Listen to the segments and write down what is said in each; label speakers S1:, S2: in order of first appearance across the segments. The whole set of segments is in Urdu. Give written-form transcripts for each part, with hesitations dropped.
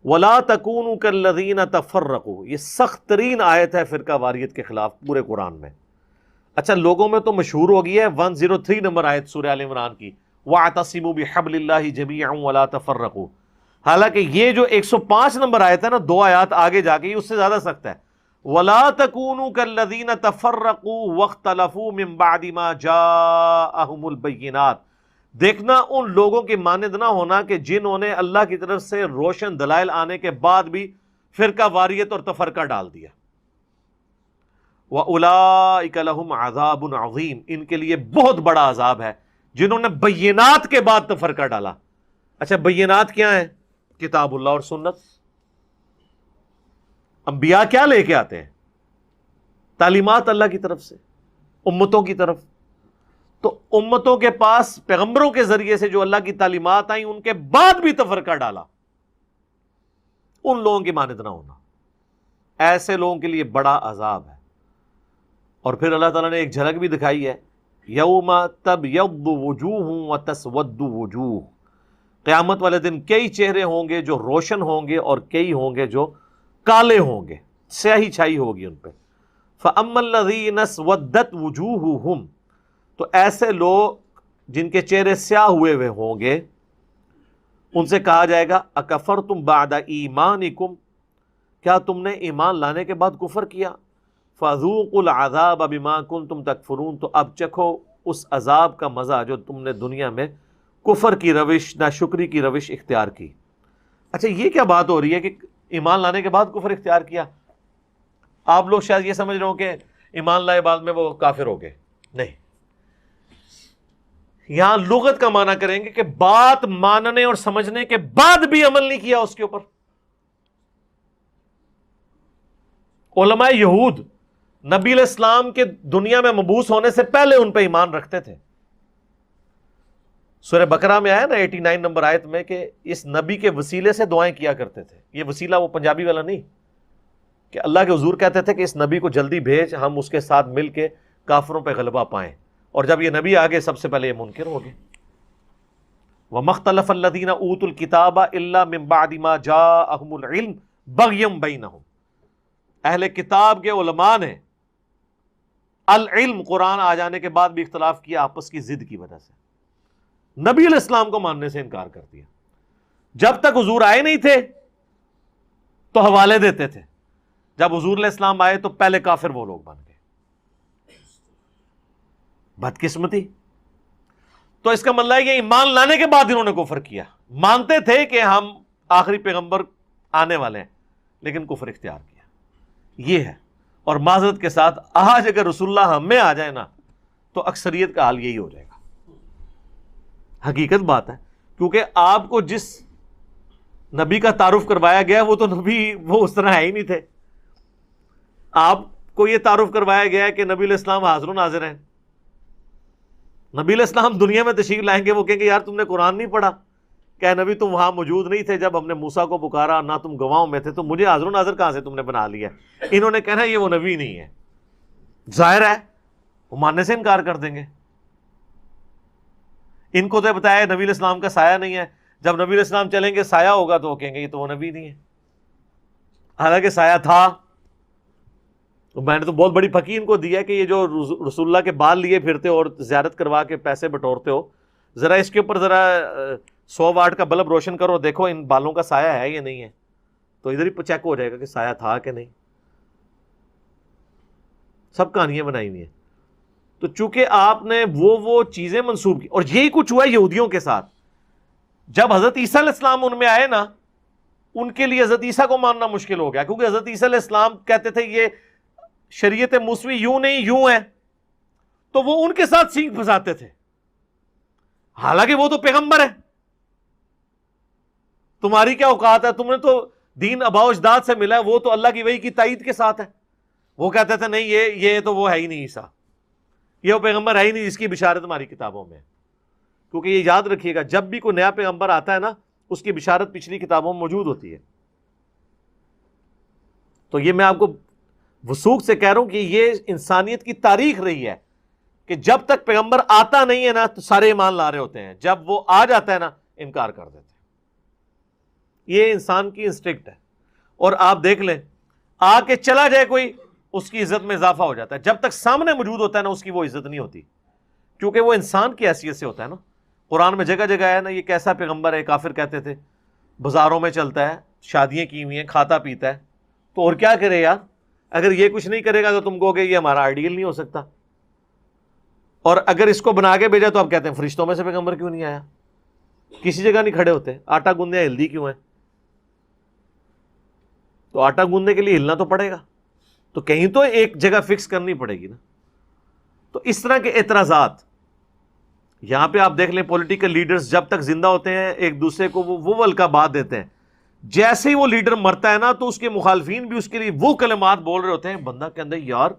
S1: وَلَا تَكُونُوا كَالَّذِينَ تَفَرَّقُوا، یہ سخت ترین آیت ہے فرقہ واریت کے خلاف پورے قرآن میں۔ اچھا لوگوں میں تو مشہور ہو گئی ہے 103 نمبر آیت سورہ آل عمران کی، وَاعْتَصِمُوا بِحَبْلِ اللَّهِ جَمِيعًا وَلَا تَفَرَّقُوا، حالانکہ یہ جو 105 نمبر آیت ہے نا، 2 آیات آگے جا کے یہ اس سے زیادہ سخت ہے۔ وَلَا تَكُونُوا كَالَّذِينَ تَفَرَّقُوا وَاخْتَلَفُوا مِن بَعْدِ مَا جَاءَهُمُ الْبَيِّنَاتُ، دیکھنا ان لوگوں کی مانند نہ ہونا کہ جنہوں نے اللہ کی طرف سے روشن دلائل آنے کے بعد بھی فرقہ واریت اور تفرقہ ڈال دیا۔ وَأُولَئِكَ لَهُمْ عَذَابٌ عَظِيمٌ، ان کے لیے بہت بڑا عذاب ہے جنہوں نے بینات کے بعد تفرقہ ڈالا۔ اچھا بینات کیا ہیں؟ کتاب اللہ اور سنت۔ انبیاء کیا لے کے آتے ہیں؟ تعلیمات اللہ کی طرف سے امتوں کی طرف، تو امتوں کے پاس پیغمبروں کے ذریعے سے جو اللہ کی تعلیمات آئیں ان کے بعد بھی تفرقہ ڈالا، ان لوگوں کی مانند نہ ہونا، ایسے لوگوں کے لیے بڑا عذاب ہے۔ اور پھر اللہ تعالیٰ نے ایک جھلک بھی دکھائی ہے، یوم تبیض وجوہ وتسود وجوہ، قیامت والے دن کئی چہرے ہوں گے جو روشن ہوں گے اور کئی ہوں گے جو کالے ہوں گے، سیاہی چھائی ہوگی ان پہ۔ فَأَمَّا الَّذِينَ اسْوَدَّتْ وُجُوهُهُمْ، تو ایسے لوگ جن کے چہرے سیاہ ہوئے ہوں گے ان سے کہا جائے گا اکفرتم بعد ایمانکم، کیا تم نے ایمان لانے کے بعد کفر کیا؟ فذوقوا العذاب بما کنتم تکفرون، تو اب چکھو اس عذاب کا مزہ جو تم نے دنیا میں کفر کی روش، ناشکری کی روش اختیار کی۔ اچھا یہ کیا بات ہو رہی ہے کہ ایمان لانے کے بعد کفر اختیار کیا؟ آپ لوگ شاید یہ سمجھ رہے ہو کہ ایمان لائے بعد میں وہ کافر ہو گئے، نہیں، یہاں لغت کا معنی کریں گے کہ بات ماننے اور سمجھنے کے بعد بھی عمل نہیں کیا اس کے اوپر۔ علماء یہود نبی علیہ السلام کے دنیا میں مبعوث ہونے سے پہلے ان پہ ایمان رکھتے تھے۔ سورہ بقرہ میں آیا نا 89 نمبر آیت میں کہ اس نبی کے وسیلے سے دعائیں کیا کرتے تھے۔ یہ وسیلہ وہ پنجابی والا نہیں کہ اللہ کے حضور کہتے تھے کہ اس نبی کو جلدی بھیج، ہم اس کے ساتھ مل کے کافروں پہ غلبہ پائیں، اور جب یہ نبی آگے سب سے پہلے یہ منکر ہو گئے۔ وَمَا اخْتَلَفَ الَّذِينَ أُوتُوا الْكِتَابَ إِلَّا مِن بَعْدِ مَا جَاءَهُمُ الْعِلْمُ بَغْيًا بَيْنَهُمْ، اہل کتاب کے علماء نے العلم قرآن آ جانے کے بعد بھی اختلاف کیا آپس کی ضد کی وجہ سے، نبی علیہ السلام کو ماننے سے انکار کر دیا۔ جب تک حضور آئے نہیں تھے تو حوالے دیتے تھے، جب حضور علیہ السلام آئے تو پہلے کافر وہ لوگ بن گئے۔ بدقسمتی۔ تو اس کا مطلب ہے کہ ایمان لانے کے بعد انہوں نے کفر کیا، مانتے تھے کہ ہم آخری پیغمبر آنے والے ہیں لیکن کفر اختیار کیا، یہ ہے۔ اور معذرت کے ساتھ آج اگر رسول اللہ ہم میں آ جائے نا تو اکثریت کا حال یہی ہو جائے گا، حقیقت بات ہے، کیونکہ آپ کو جس نبی کا تعارف کروایا گیا وہ تو نبی وہ اس طرح ہے ہی نہیں تھے۔ آپ کو یہ تعارف کروایا گیا ہے کہ نبی علیہ السلام حاضر و ناظر ہیں، نبی علیہ السلام دنیا میں تشریف لائیں گے، وہ کہیں گے یار تم نے قرآن نہیں پڑھا، کہ نبی تم وہاں موجود نہیں تھے جب ہم نے موسیٰ کو پکارا، نہ تم گواہوں میں تھے، تو مجھے حاضر و ناظر کہاں سے تم نے بنا لیا؟ انہوں نے کہنا یہ وہ نبی نہیں ہے، ظاہر ہے وہ ماننے سے انکار کر دیں گے۔ ان کو تو بتایا نبی علیہ السلام کا سایہ نہیں ہے، جب نبی علیہ السلام چلیں گے سایہ ہوگا تو وہ کہیں گے یہ تو وہ نبی نہیں ہے، حالانکہ سایہ تھا۔ میں نے تو بہت بڑی پھکی ان کو دی ہے کہ یہ جو رسول اللہ کے بال لیے پھرتے ہو اور زیارت کروا کے پیسے بٹورتے ہو، ذرا اس کے اوپر ذرا 100 واٹ کا بلب روشن کرو، دیکھو ان بالوں کا سایہ ہے یا نہیں ہے، تو ادھر ہی چیک ہو جائے گا کہ سایہ تھا کہ نہیں۔ سب کہانیاں بنائی ہوئی ہیں۔ تو چونکہ آپ نے وہ چیزیں منسوب کی، اور یہی کچھ ہوا یہودیوں کے ساتھ۔ جب حضرت عیسیٰ علیہ السلام ان میں آئے نا، ان کے لیے حضرت عیسیٰ کو ماننا مشکل ہو گیا، کیونکہ حضرت عیسیٰ علیہ السلام کہتے تھے یہ شریعت موسوی یوں نہیں یوں ہے، تو وہ ان کے ساتھ سینگ پھنساتے تھے، حالانکہ وہ تو پیغمبر ہے، تمہاری کیا اوقات ہے، تم نے تو دین آباء و اجداد سے ملا ہے، وہ تو اللہ کی وحی کی تائید کے ساتھ ہے۔ وہ کہتے تھے نہیں یہ تو وہ ہے ہی نہیں عیسیٰ، یہ وہ پیغمبر ہے ہی نہیں جس کی بشارت ہماری کتابوں میں ہے۔ کیونکہ یہ یاد رکھیے گا جب بھی کوئی نیا پیغمبر آتا ہے نا اس کی بشارت پچھلی کتابوں میں موجود ہوتی ہے۔ تو یہ میں آپ کو وثوق سے کہہ رہا ہوں کہ یہ انسانیت کی تاریخ رہی ہے کہ جب تک پیغمبر آتا نہیں ہے نا تو سارے ایمان لا رہے ہوتے ہیں، جب وہ آ جاتا ہے نا انکار کر دیتے ہیں۔ یہ انسان کی انسٹنکٹ ہے. اور آپ دیکھ لیں آ کے چلا جائے کوئی, اس کی عزت میں اضافہ ہو جاتا ہے. جب تک سامنے موجود ہوتا ہے نا اس کی وہ عزت نہیں ہوتی, کیونکہ وہ انسان کی حیثیت سے ہوتا ہے نا. قرآن میں جگہ جگہ ہے نا یہ کیسا پیغمبر ہے, کافر کہتے تھے, بازاروں میں چلتا ہے, شادیاں کی ہوئی ہیں, کھاتا پیتا ہے, تو اور کیا کرے یار, اگر یہ کچھ نہیں کرے گا تو تم کہو گے یہ ہمارا آئیڈیل نہیں ہو سکتا. اور اگر اس کو بنا کے بھیجا تو آپ کہتے ہیں فرشتوں میں سے پیغمبر کیوں نہیں آیا, کسی جگہ نہیں کھڑے ہوتے, آٹا گوندنے ہلدی کیوں ہے, تو آٹا گوندنے کے لیے ہلنا تو پڑے گا, تو کہیں تو ایک جگہ فکس کرنی پڑے گی نا. تو اس طرح کے اعتراضات یہاں پہ آپ دیکھ لیں, پولیٹیکل لیڈرز جب تک زندہ ہوتے ہیں ایک دوسرے کو وہ القابات دیتے ہیں, جیسے ہی وہ لیڈر مرتا ہے نا تو اس کے مخالفین بھی اس کے لیے وہ کلمات بول رہے ہوتے ہیں, بندہ کے اندر یار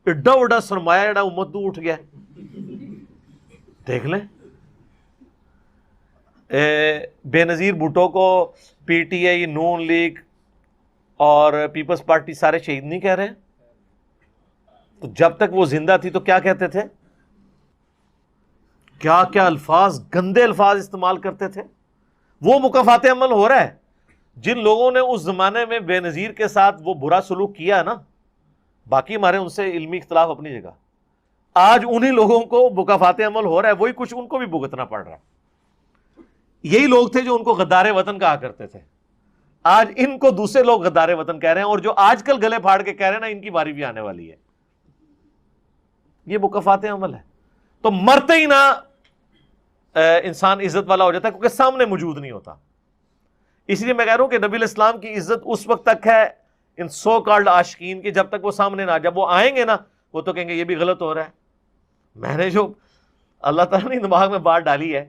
S1: ایڈا وڈا سرمایہ ایڈا امت تو اٹھ گیا. دیکھ لیں بے نظیر بھٹو کو P T I, Noon League اور پیپلز پارٹی سارے شہید نہیں کہہ رہے ہیں, تو جب تک وہ زندہ تھی تو کیا کہتے تھے, کیا کیا الفاظ, گندے الفاظ استعمال کرتے تھے. وہ مکافات عمل ہو رہا ہے. جن لوگوں نے اس زمانے میں بے نظیر کے ساتھ وہ برا سلوک کیا نا, باقی ہمارے ان سے علمی اختلاف اپنی جگہ, آج انہی لوگوں کو مکافات عمل ہو رہا ہے, وہی کچھ ان کو بھی بھگتنا پڑ رہا ہے. یہی لوگ تھے جو ان کو غدار وطن کہا کرتے تھے, آج ان کو دوسرے لوگ غدار وطن کہہ رہے ہیں, اور جو آج کل گلے پھاڑ کے کہہ رہے ہیں نا ان کی باری بھی آنے والی ہے. یہ مکافات عمل ہے. تو مرتے ہی نہ انسان عزت والا ہو جاتا ہے, کیونکہ سامنے موجود نہیں ہوتا. اس لیے میں کہہ رہا ہوں کہ نبی الاسلام کی عزت اس وقت تک ہے ان سو کالڈ عاشقین کی, جب تک وہ سامنے نہ, جب وہ آئیں گے نا وہ تو کہیں گے یہ بھی غلط ہو رہا ہے. میں نے جو اللہ تعالیٰ نے دماغ میں بات ڈالی ہے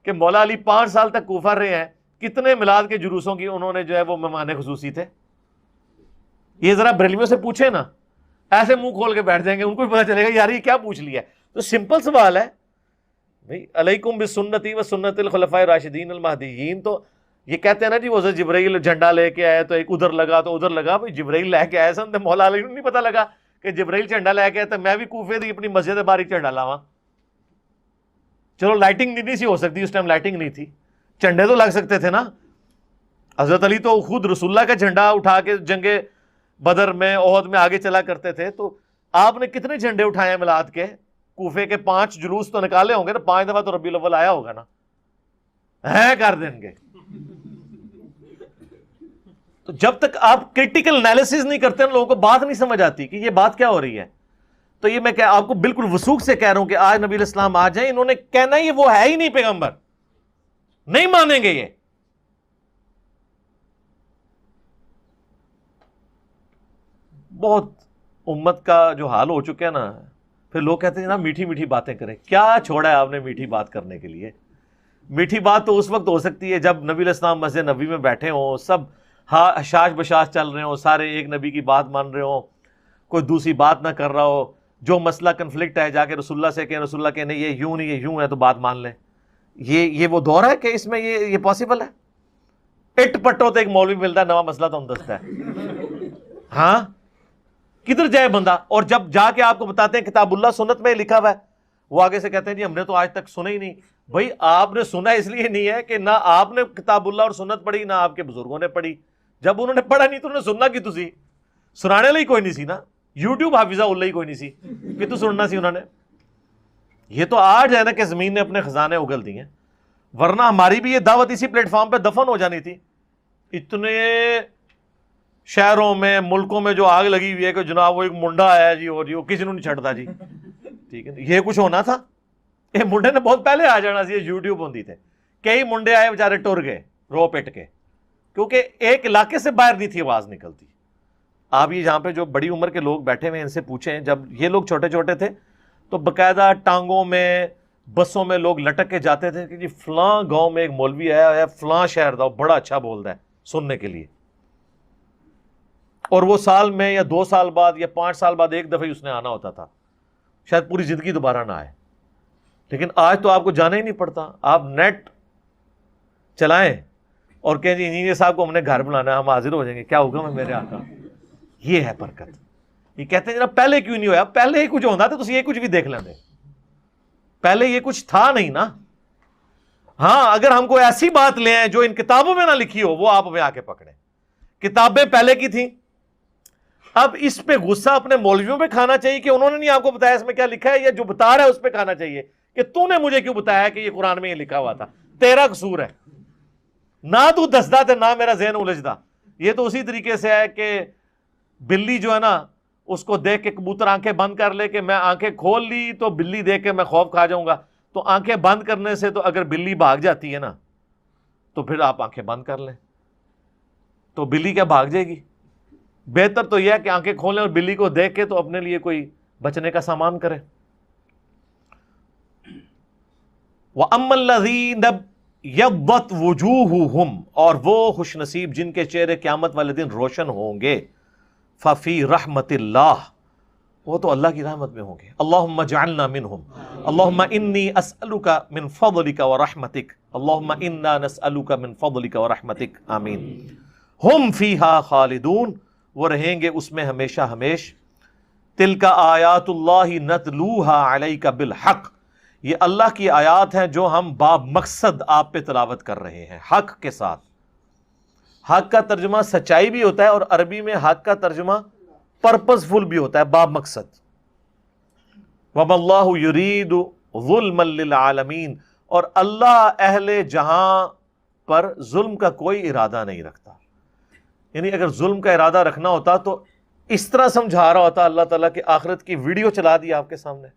S1: کہ مولا علی 5 سال تک کوفہ رہے ہیں, کتنے میلاد کے جلوسوں کی انہوں نے جو ہے وہ مہمان خصوصی تھے. یہ ذرا بریلویوں سے پوچھیں نا, ایسے منہ کھول کے بیٹھ جائیں گے, ان کو بھی پتا چلے گا یار یہ کیا پوچھ لیا. تو سمپل سوال ہے بھائی, علیکم بسنتی و سنت الخلفاء الراشدین المہدیین. تو یہ کہتے ہیں نا جی وہ جبرائیل جھنڈا لے کے آئے تو ایک ادھر لگا تو ادھر لگا. بھائی جبرائیل لے کے آئے سن, مولا علی کو نہیں پتا لگا کہ جبرائیل جھنڈا لے کے آئے تو میں بھی کوفے دی اپنی مسجد باری جھنڈا لاواں. چلو لائٹنگ نہیں سی ہو سکتی اس ٹائم, لائٹنگ نہیں تھی, جھنڈے تو لگ سکتے تھے نا. حضرت علی تو خود رسول اللہ کا جھنڈا اٹھا کے جنگ بدر میں, احد میں آگے چلا کرتے تھے. تو آپ نے کتنے جھنڈے اٹھائے ہیں میلاد کے, کوفے کے 5 جلوس تو نکالے ہوں گے نا, 5 دفعہ تو ربیع الاول آیا ہوگا نا, ہے کر دیں گے. تو جب تک آپ کریٹیکل انالیسس نہیں کرتے نا, لوگوں کو بات نہیں سمجھ آتی کہ یہ بات کیا ہو رہی ہے. تو یہ میں آپ کو بالکل وثوق سے کہہ رہا ہوں کہ آج نبی الاسلام آ جائیں, انہوں نے کہنا یہ وہ ہے ہی نہیں پیغمبر, نہیں مانیں گے. یہ بہت امت کا جو حال ہو چکا ہے نا, پھر لوگ کہتے ہیں نا میٹھی میٹھی باتیں کریں. کیا چھوڑا ہے آپ نے میٹھی بات کرنے کے لیے؟ میٹھی بات تو اس وقت ہو سکتی ہے جب نبی الاسلام مسجد نبی میں بیٹھے ہوں, سب حشاش بشاش چل رہے ہوں, سارے ایک نبی کی بات مان رہے ہوں, کوئی دوسری بات نہ کر رہا ہو. جو مسئلہ کنفلکٹ ہے جا کے رسول اللہ سے کہیں, رسول اللہ کہنے یہ یوں نہیں یہ یوں ہے, تو بات مان لیں. یہ وہ دور ہے کہ اس میں یہ پاسبل ہے؟ اٹ پٹو تو ایک مولوی ملتا ہے, نواں مسئلہ تو ہم دستا ہے. ہاں کدھر جائے بندہ؟ اور جب جا کے آپ کو بتاتے ہیں کتاب اللہ سنت میں لکھا ہوا ہے, وہ آگے سے کہتے ہیں جی ہم نے تو آج تک سنا ہی نہیں. بھائی آپ نے سنا اس لیے نہیں ہے کہ نہ آپ نے کتاب اللہ اور سنت پڑھی, نہ آپ کے بزرگوں نے پڑھی. جب انہوں نے پڑھا نہیں تو انہوں نے سننا کی تسی سنانے لئی کوئی نہیں سی نا, یوٹیوب حافظہ اللہ ہی کوئی نہیں سی کہ تو سننا سی انہوں نے. یہ تو آج ہے نا کہ زمین نے اپنے خزانے اگل دیے ہیں, ورنہ ہماری بھی یہ دعوت اسی پلیٹ فارم پہ دفن ہو جانی تھی. اتنے شہروں میں ملکوں میں جو آگ لگی ہوئی ہے کہ جناب وہ ایک منڈا آیا جی, اور وہ کسی نے نہیں چھڑتا جی, ٹھیک ہے یہ کچھ ہونا تھا. یہ منڈے نے بہت پہلے آ جانا سی, یہ یوٹیوب ہوتی تھے. کئی منڈے آئے بیچارے ٹر گئے رو پٹ کے, کیونکہ ایک علاقے سے باہر نہیں تھی آواز نکلتی. آپ یہ جہاں پہ جو بڑی عمر کے لوگ بیٹھے ہوئے ان سے پوچھیں, جب یہ لوگ چھوٹے چھوٹے تھے تو باقاعدہ ٹانگوں میں بسوں میں لوگ لٹک کے جاتے تھے کہ جی فلاں گاؤں میں ایک مولوی آیا ہے, فلاں شہر دا, بڑا اچھا بولتا ہے سننے کے لیے. اور وہ سال میں یا 2 سال بعد یا 5 سال بعد ایک دفعہ ہی اس نے آنا ہوتا تھا, شاید پوری زندگی دوبارہ نہ آئے. لیکن آج تو آپ کو جانا ہی نہیں پڑتا, آپ نیٹ چلائیں اور کہیں جی انجینئر صاحب کو ہم نے گھر بلانا ہے, ہم حاضر ہو جائیں گے, کیا حکم ہے میرے آقا. یہ ہے برکت. یہ کہتے ہیں جناب پہلے کیوں نہیں ہوا؟ پہلے ہی کچھ ہوتا تو یہ کچھ بھی دیکھ لیندے, پہلے یہ کچھ تھا نہیں نا. ہاں اگر ہم کو ایسی بات لے آئیں جو ان کتابوں میں نہ لکھی ہو، وہ آپ ہمیں آ کے پکڑیں. کتابیں پہلے کی تھیں، اب اس پہ غصہ اپنے مولویوں پہ کھانا چاہیے کہ انہوں نے نہیں آپ کو بتایا اس میں کیا لکھا ہے، یا جو بتا رہا ہے اس پہ کھانا چاہیے کہ تو نے مجھے کیوں بتایا کہ یہ قرآن میں یہ لکھا ہوا تھا، تیرا قصور ہے، نہ تو دسدا تھا نہ میرا ذہن الجھدا. یہ تو اسی طریقے سے ہے کہ بلی جو ہے نا، اس کو دیکھ کے کبوتر آنکھیں بند کر لے کہ میں آنکھیں کھول لی تو بلی دیکھ کے میں خوف کھا جاؤں گا، تو آنکھیں بند کرنے سے تو اگر بلی بھاگ جاتی ہے نا تو پھر آپ آنکھیں بند کر لیں، تو بلی کیا بھاگ جائے گی؟ بہتر تو یہ ہے کہ آنکھیں کھولیں اور بلی کو دیکھ کے تو اپنے لیے کوئی بچنے کا سامان کرے. وَأَمَّا الَّذِينَ ابْيَضَّتْ وُجُوهُهُمْ، اور وہ خوش نصیب جن کے چہرے قیامت والے دن روشن ہوں گے، فَفِي رَحْمَةِ اللَّهِ، وہ تو اللہ کی رحمت میں ہوں گے. اللہم اجعلنا منہم، اللہم انی اسألک من فضلک ورحمتک، اللہم انا نسألک من فضلک ورحمتک، آمین. ہم فیہا خالدون، وہ رہیں گے اس میں ہمیشہ ہمیش. تلک آیات اللہ نتلوہا علیک بالحق، یہ اللہ کی آیات ہیں جو ہم باب مقصد آپ پہ تلاوت کر رہے ہیں، حق کے ساتھ. حق کا ترجمہ سچائی بھی ہوتا ہے، اور عربی میں حق کا ترجمہ پرپز فل بھی ہوتا ہے، باب مقصد. وَمَا اللَّهُ يُرِيدُ ظُلْمًا لِلْعَالَمِينَ، اور اللہ اہل جہاں پر ظلم کا کوئی ارادہ نہیں رکھتا. یعنی اگر ظلم کا ارادہ رکھنا ہوتا تو اس طرح سمجھا رہا ہوتا اللہ تعالیٰ کہ آخرت کی ویڈیو چلا دی آپ کے سامنے.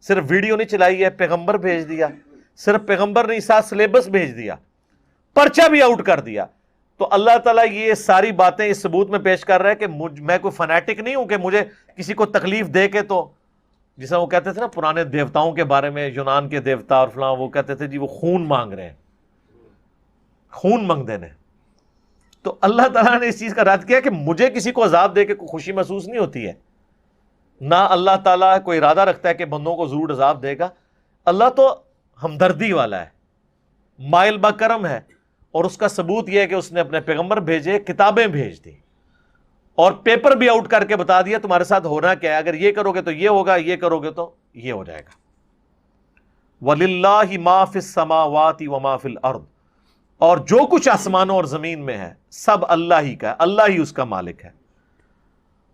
S1: صرف ویڈیو نہیں چلائی ہے، پیغمبر بھیج دیا، صرف پیغمبر نہیں ساتھ سلیبس بھیج دیا، پرچہ بھی آؤٹ کر دیا. تو اللہ تعالیٰ یہ ساری باتیں اس ثبوت میں پیش کر رہا ہے کہ میں کوئی فنیٹک نہیں ہوں کہ مجھے کسی کو تکلیف دے کے، تو جسے وہ کہتے تھے نا پرانے دیوتاؤں کے بارے میں، یونان کے دیوتا اور فلاں، وہ کہتے تھے جی وہ خون مانگ رہے ہیں، خون مانگ دینے. تو اللہ تعالیٰ نے اس چیز کا رد کیا کہ مجھے کسی کو عذاب دے کے کوئی خوشی محسوس نہیں ہوتی ہے. نہ اللہ تعالیٰ کوئی ارادہ رکھتا ہے کہ بندوں کو ضرور عذاب دے گا. اللہ تو ہمدردی والا ہے، مائل بکرم ہے، اور اس کا ثبوت یہ ہے کہ اس نے اپنے پیغمبر بھیجے، کتابیں بھیج دی، اور پیپر بھی آؤٹ کر کے بتا دیا تمہارے ساتھ ہونا کیا ہے، اگر یہ کرو گے تو یہ ہوگا، یہ کرو گے تو یہ ہو جائے گا. وَلِلَّهِ مَا فِي السَّمَاوَاتِ وَمَا فِي الْأَرْضِ، اور جو کچھ آسمانوں اور زمین میں ہے سب اللہ ہی کا ہے، اللہ ہی اس کا مالک ہے.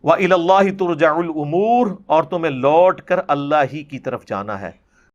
S1: وَإِلَى اللَّهِ تُرْجَعُ الْأُمُورُ، اور تمہیں لوٹ کر اللہ ہی کی طرف جانا ہے.